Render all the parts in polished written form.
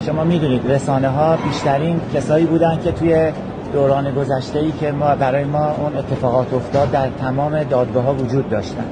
شما میدونید رسانه ها بیشترین کسایی بودن که توی دوران گذشته‌ای که برای ما اون اتفاقات افتاد در تمام دادگاه ها وجود داشتن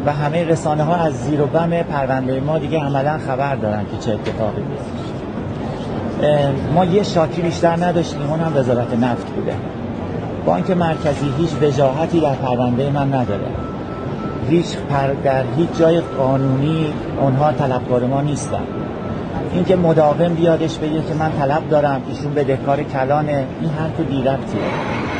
و همه رسانه ها از زیر و بم پرونده ما دیگه عملا خبر دارن که چه اتفاقی میفته. ما یه شاکی بیشتر نداشتیم، اون هم وزارت نفت بوده. بانک مرکزی هیچ وجاهتی در پرونده من نداره، در هیچ جای قانونی اونها طلبکار ما نیستن. این که مداوم بیادش بگه که من طلب دارم ایشون بدهکار کلانه، این حرف بی ربطیه،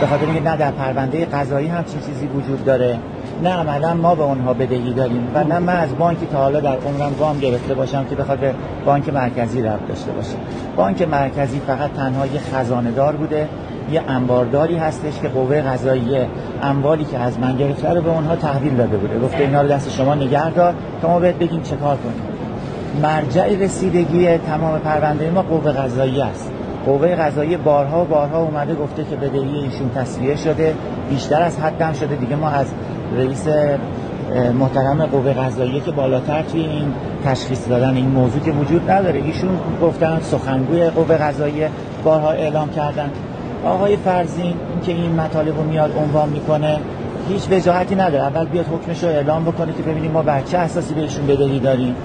به خاطر اینکه نه در پرونده قضایی همچین چیزی وجود داره، نه عملا ما به اونها بدهی داریم و نه من از بانکی تا حالا در عمرم وام گرفته باشم که بخواد به بانک مرکزی ربط داشته باشه. بانک مرکزی فقط تنها یه خزانه دار بوده، یه انبارداری هستش که قوه قضاییه اموالی که از من گرفته رو به اونها تحویل داده بوده، گفته اینا رو دست شما نگه دار تا ما بهت بگیم چه کار کنیم. مرجع رسیدگی تمام پرونده ما قوه قضاییه است. قوه قضاییه بارها و بارها اومده گفته که بدهی ایشون تسویه شده، بیشتر از حدم شده. دیگه ما از رئیس محترم قوه قضاییه که بالاتر توی این تشخیص دادن این موضوع که وجود نداره، ایشون گفتن، سخنگوی قوه قضاییه بارها اعلام کردن. آقای فرزین این که این مطالب رو میاد عنوان میکنه هیچ وجاهتی نداره. اول بیاد حکمش رو اعلام بکنه که ببینیم ما بر چه اساسی بهشون بدهی داریم،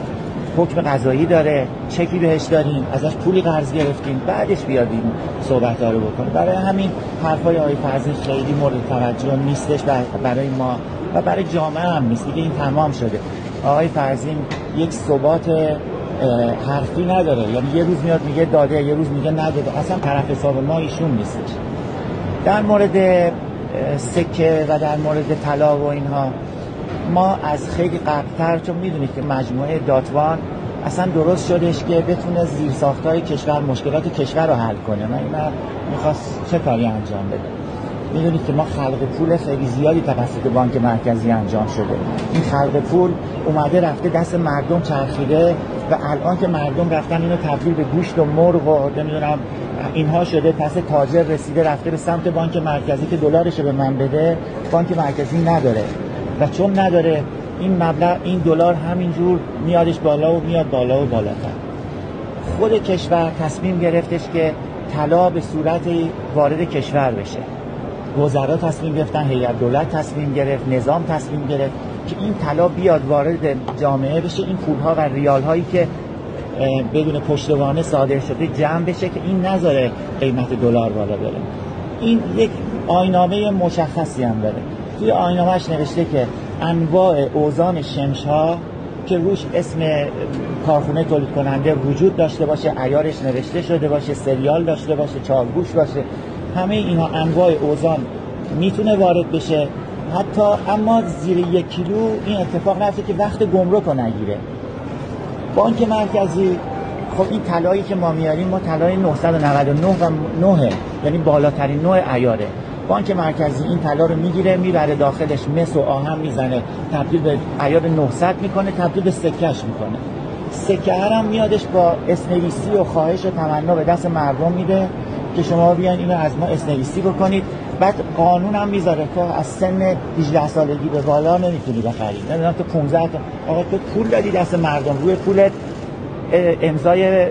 حکم قضایی داره، چکی بهش داریم، ازش پولی قرض گرفتیم، بعدش بیاد این صحبت‌ها رو بکنه. برای همین حرفای آقای فرزین خیلی مورد توجه نیستش برای ما و برای جامعه هم نیست. دیگه این تمام شده. آقای فرزین یک ثبات حرفی نداره، یعنی یه روز میاد میگه داده، یه روز میگه نداده. اصلا طرف حساب ما ایشون نیستش. در مورد سکه و در مورد طلا و اینها ما از خیلی قبل‌تر، چون میدونید که مجموعه داتوان اصلا درست شدش که بتونه زیرساخت‌های کشور، مشکلات کشور رو حل کنه. من اینا میخواست چه کاری انجام بده. میدونید که ما خلق پول خیلی زیادی توسط بانک مرکزی انجام شده. این خلق پول اومده رفته دست مردم چرخیده و الان که مردم رفتن اینو تبدیل به گوشت و مرغ و نمیدونم اینها شده، پس تاجر رسیده رفته به سمت بانک مرکزی که دلارشو به من بده. بانک مرکزی نداره و چون نداره این مبلغ، این دلار همینجور میادش بالا و میاد بالا و بالاتر. خود کشور تصمیم گرفتش که طلا به صورت وارد کشور بشه. وزرا تصمیم گرفتن، هیئت دولت تصمیم گرفت، نظام تصمیم گرفت که این طلا بیاد وارد جامعه بشه، این پولها و ریال هایی که بدون پشتوانه صادر شده جمع بشه که این نذاره قیمت دلار بالا بره. این یک آیین‌نامه مشخصی هم داره. توی آیین‌نامه‌اش نوشته که انواع اوزان شمش‌ها که روش اسم کارخونه تولید کننده وجود داشته باشه، عیارش نوشته شده باشه، سریال داشته باشه، چارگوش باشه، همه اینا انواع اوزان میتونه وارد بشه. حتی اما زیر 1 کیلو این اتفاق نفته که وقت گمرک رو نگیره. بانک مرکزی خب این طلایی که ما میاریم، ما طلای 999 و 9، یعنی بالاترین نوع عیاره. بانک مرکزی این طلا رو میگیره، میبره داخلش مس و آهن میزنه، تبدیل به عیار 900 میکنه، تبدیل به سکهش میکنه. سکه هم میادش با اسنویسی و خواهش و تمنا به دست مردم میده که شما بیان اینو از ما اسنویسی بکنید. بعد قانون هم میذاره تو از سن 18 سالگی به بالا نمیتونی بخری. نمیدونم تو 15 تا آقا تو پول دادی دست مردم، روی پولت امضای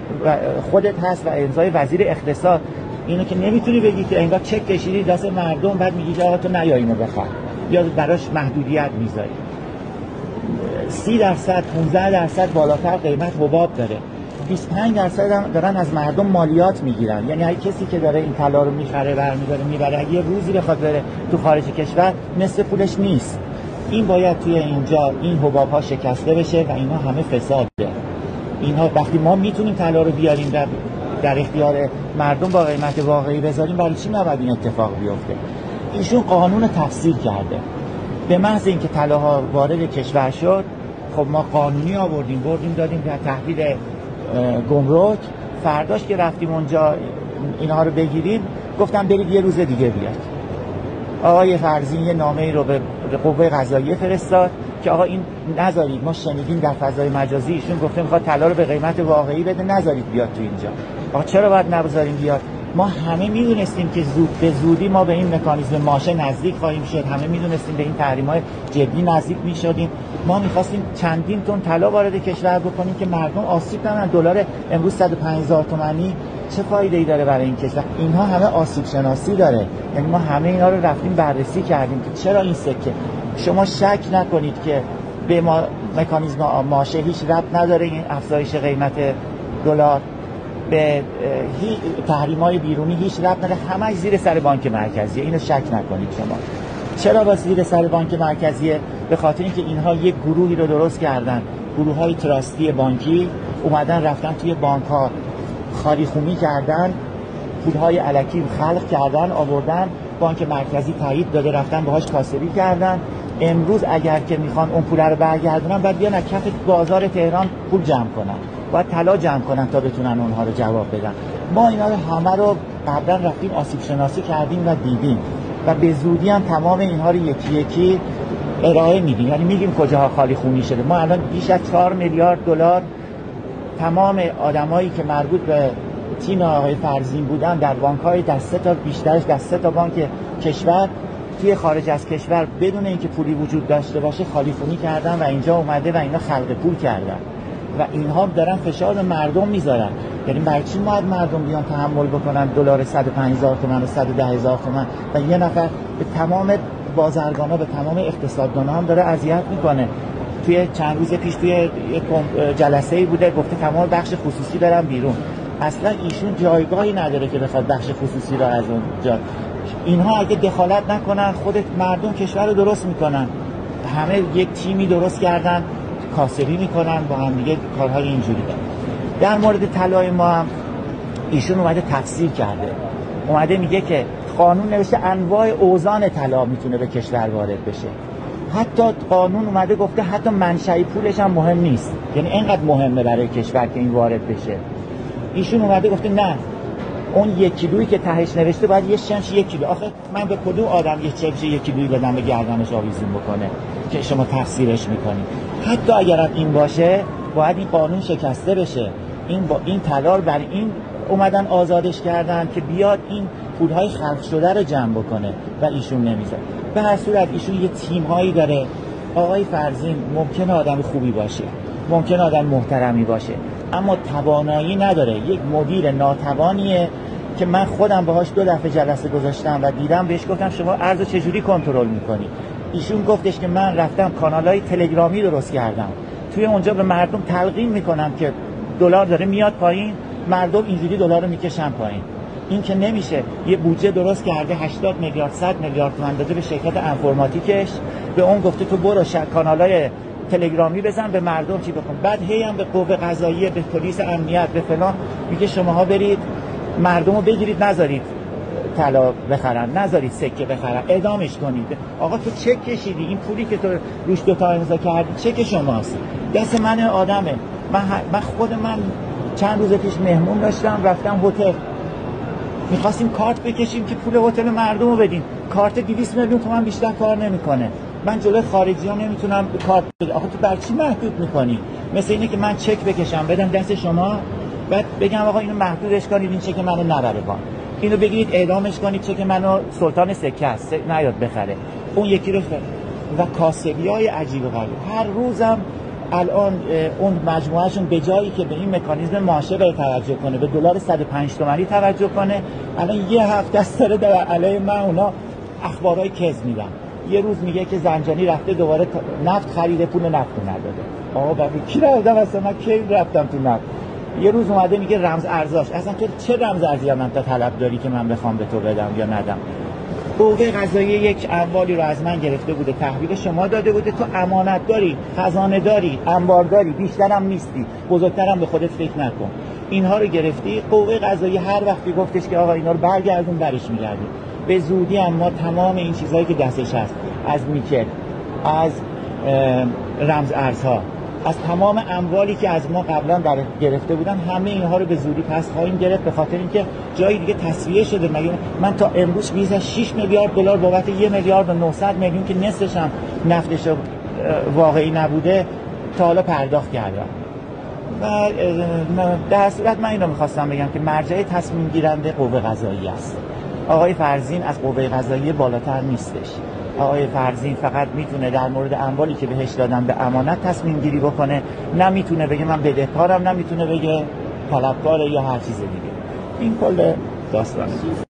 خودت هست و امضای وزیر اقتصاد. اینو که نمیتونی بگی که انگار چک کشیدی دست مردم بعد میگی که آقا تو نیا اینو بخر، یا براش محدودیت میذاری. 30%، 15% بالاتر قیمت حباب داره. 25% هم دارن از مردم مالیات میگیرن. یعنی هر کسی که داره این طلا رو میخره برمیداره میبره، اگه یه روزی بخواد بره تو خارج کشور نصف پولش نیست. این باید توی اینجا این حباب ها شکسته بشه و اینا همه فساده. اینها وقتی ما میتونیم طلا رو بیاریم در اختیار مردم با قیمت واقعی بذاریم، برای چی نباید این اتفاق بیفته؟ ایشون قانون تفسیر کرده. به محض اینکه طلاها وارد کشور شد، خب ما قانونی آوردیم بردیم دادیم در تحویل گمرک. فرداش که رفتیم اونجا اینها رو بگیریم، گفتم برید یه روز دیگه بیاد. آقای فرزین یه نامه‌ای رو به قوه قضاییه فرستاد که آقا این نذارید، ما شنیدیم در فضای مجازی ایشون گفته میخواد طلا رو به قیمت واقعی بده، نذارید بیاد تو اینجا. آقا چرا باید نذاریم بیاد؟ ما همه میدونستیم که به زودی ما به این مکانیزم ماشه نزدیک خواهیم شد، همه میدونستیم به این تحریم‌های جدی نزدیک میشدیم. ما می‌خواستیم چندین تن طلا وارد کشور بکنیم که مردم آسیب نبینن. دلار امروز 105,000 تومانی چه فایده‌ای داره برای این کشور؟ اینها همه آسیب شناسی داره. یعنی ما همه اینا رو رفتیم بررسی کردیم که چرا این سکه. شما شک نکنید که به ما مکانیزم ماشه هیچ ربط نداره این افزایش قیمت دلار، به تحریم‌های بیرونی هیچ ربط نداره، همش زیر سر بانک مرکزیه. اینو شک نکنید شما. چرا با زیر سر بانک مرکزیه؟ به خاطر اینکه اینها یک گروهی رو درست کردن، گروه‌های تراستی بانکی، اومدن رفتن توی بانک‌ها خالی خونی کردن، پول‌های الکی خلق کردن، آوردن، بانک مرکزی تایید داده، رفتن باهاش کاسبی کردن. امروز اگر که میخوان اون پول رو برگردونن، بعد بیان از کف بازار تهران پول جمع کنن، باید طلا جمع کنن تا بتونن اونها رو جواب بدن. ما اینا رو همه رو قبلا رفتیم آسیب شناسی کردیم و دیدیم و به زودی هم تمام اینها رو یکی یکی ارائه میدیم. یعنی میگیم کجاها خالی خونی شده. ما الان بیش از 4 میلیارد دلار تمام آدمایی که مربوط به تیم آقای فرزین بودن در بانک‌های دسته تا بیشترش دسته تا بانک کشور توی خارج از کشور بدون اینکه پولی وجود داشته باشه خالی خونی کردن و اینجا اومده و اینا خلق پول کردن و اینها دارن فشار به مردم میذارن. یعنی برای چی باید مردم بیان تحمل بکنن دلار 105,000 تومان و 110,000 تومان و یه نفر به تمام بازرگانا، به تمام اقتصاددانا هم داره اذیت میکنه. توی چند روز پیش توی یک جلسه‌ای بوده گفته تمام بخش خصوصی برن بیرون. اصلا ایشون جایگاهی نداره که بخواد بخش خصوصی رو از اون جا. اینها اگه دخالت نکنن خودت مردم کشور رو درست میکنن. همه یک تیمی درست کردن، کاسبی میکنن با هم دیگه، کارهای اینجوری دارن. در مورد طلای ما هم ایشون اومده تفسیر کرده، اومده میگه که قانون نوشته انواع اوزان طلا میتونه به کشور وارد بشه. حتی قانون اومده گفته حتی منشأ پولش هم مهم نیست، یعنی اینقدر مهمه برای کشور که این وارد بشه. ایشون اومده گفته نه، اون 1 کیلویی که تهش نوشته باید یه شمش 1 کیلو. آخه من به کدوم آدم یه شمش 1 کیلویی بدم به گردنش آویزون بکنه که شما تفسیرش میکنید؟ حتی اگر این باشه باید این قانون شکسته بشه. این طلا بر این اومدن آزادش کردن که بیاد این پولهای خلق شده رو جمع بکنه و ایشون نمیذاره. به هر صورت ایشون یه تیم‌هایی داره. آقای فرزین ممکنه آدم خوبی باشه، ممکنه آدم محترمی باشه، اما توانایی نداره. یک مدیر ناتوانیه که من خودم باهاش 2 دفعه جلسه گذاشتم و دیدم، بهش گفتم شما ارزو چجوری کنترل میکنی؟ ایشون گفتش که من رفتم کانالای تلگرامی درست کردم، توی اونجا به مردم تلقین میکنم که دلار داره میاد پایین، مردم اینجوری دلار رو میکشن پایین. این که نمیشه. یه بودجه درست کرده 80 میلیارد 100 میلیارد تومان داده به شرکت انفرماتیکش، به اون گفته تو برو کانالای تلگرامی بزن به مردم چی بکن. بعد هی هم به قوه قضاییه، به پلیس امنیت، به فلان میگه شماها برید مردم رو بگیرید، نذارید طلا بخرن، نذارید سکه بخرن، اعدامش کنید. آقا تو چک کشیدی، این پولی که تو روش 2 تا امضا کردی چک شماست، دست من آدمه. من خود من چند روز پیش مهمون داشتم، رفتم هتل، میخواستیم کارت بکشیم که پول هتل مردم رو بدیم. کارت 200 میلیون تومان بیشتر کار نمیکنه. من جلوی خارجی ها نمیتونم کارت بدم. آخه تو برای چی محدود میکنی؟ مثل اینه که من چک بکشم بدم دست شما، بعد بگم آقا اینو محدودش کنید، این چک منو نبره پایین، اینو بگیرید اعدامش کنید، چک منو سلطان سکه است نیاد بخره، اون یکی رو و کاسبیای عجیب و غریب. هر روزم الان اون مجموعهشون به جایی که به این مکانیزم ماشه به توجه کنه، به دلار 105 تومانی توجه کنه، الان یه هفته است داره در علیه من اونا اخبارای کذب میدن. یه روز میگه که زنجانی رفته دوباره نفت خریده، پول نفت نداده. آقا بعد کی رفتم اصلا؟ من کی رفتم تو نفت؟ یه روز اومده میگه رمز ارزاش. اصلا تو چه رمز ارزی من تا طلب داری که من بخوام به تو بدم یا ندم؟ قوه قضاییه یک اموالی رو از من گرفته بوده، تحویل شما داده بوده، تو امانت داری، خزانه داری، انبار داری، بیشترم نیستی، بزرگترم به خودت فکر نکن. اینها رو گرفتی. قوه قضاییه هر وقتی گفتش که آقا اینا رو برگردون، برش میگردیم. به زودی اما تمام این چیزهایی که دستش هست، از نیکل، از رمز ارزها، از تمام اموالی که از ما قبلا در گرفته بودن، همه اینها رو به زودی پس خواهیم گرفت، به خاطر اینکه جایی دیگه تصفیه شده. مگه من تا امروز بیش از 6 میلیارد دلار بابت 1 میلیارد و 900 میلیون که نصفش هم نفتش واقعی نبوده تا حالا پرداخت کردم. و در صورت من اینو میخواستم بگم که مرجع تصمیم گیرنده قوه قضاییه است. آقای فرزین از قوه قضاییه بالاتر نیستش. آقای فرزین فقط میتونه در مورد اموالی که بهش دادن به امانت تصمیم گیری بکنه، نمیتونه بگه من بدهکارم، نمیتونه بگه طلبکار یا هر چیز دیگه. این کل داستانه.